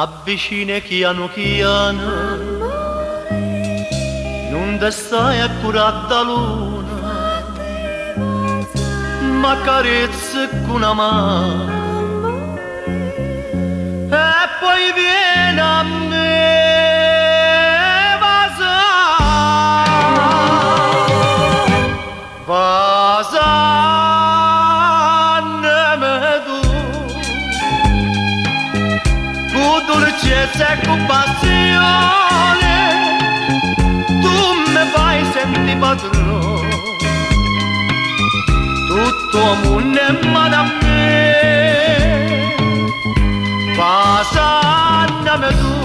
t'avvicini piano piano, non te stai a curare da luna, ma carezzi con una mano, e poi vieni a me. Dolcezza e con passione tu mi fai sentire padrone, tutto mondo è mano a me. Passandami tu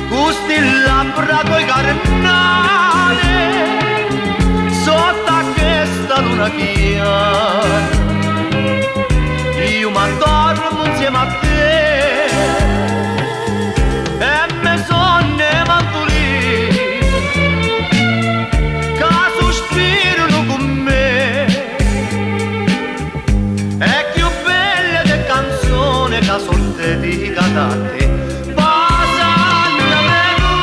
questi labbra coi carnale sotto a questa luna chiara io mi addormo insieme a te. Dedica da te, passami tu,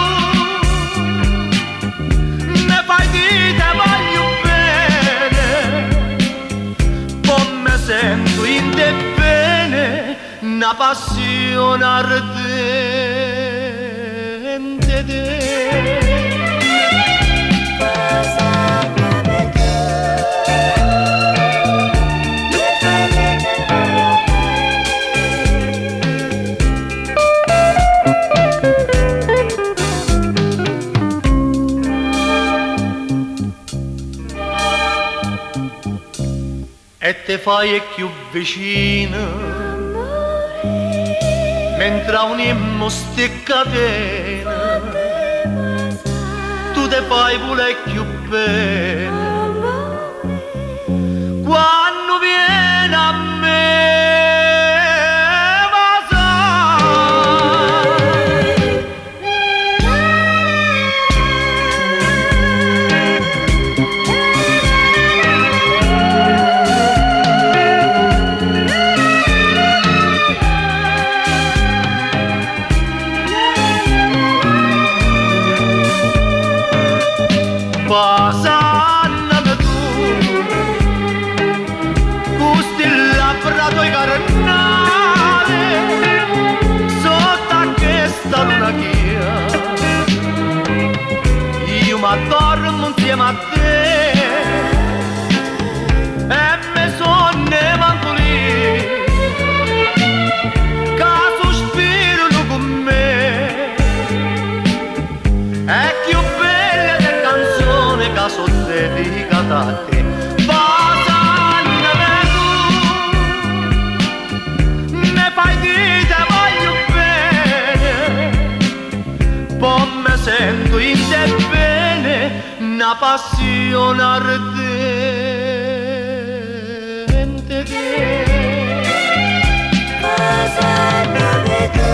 mi fai dire te voglio bene, poi mi sento in te bene, una passione ardente. E te fai più vicino mentre unimmo ste catene tu te fai pure più bene quando vieni a me. Passandami tu questi labbra tuoi carnale sotto a questa luna chiara io mi addormo insieme a te e mi sonno manco lì che sospirano con me e più belle le canzoni che sono dedicate a te. Passandami tu mi fai dire te voglio bene poi mi sento in te bene una passione ardente. Passandami tu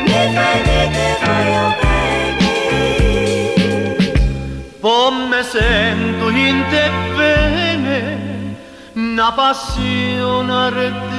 mi fai dire te voglio bene poi mi sento in te bene una passione ardente.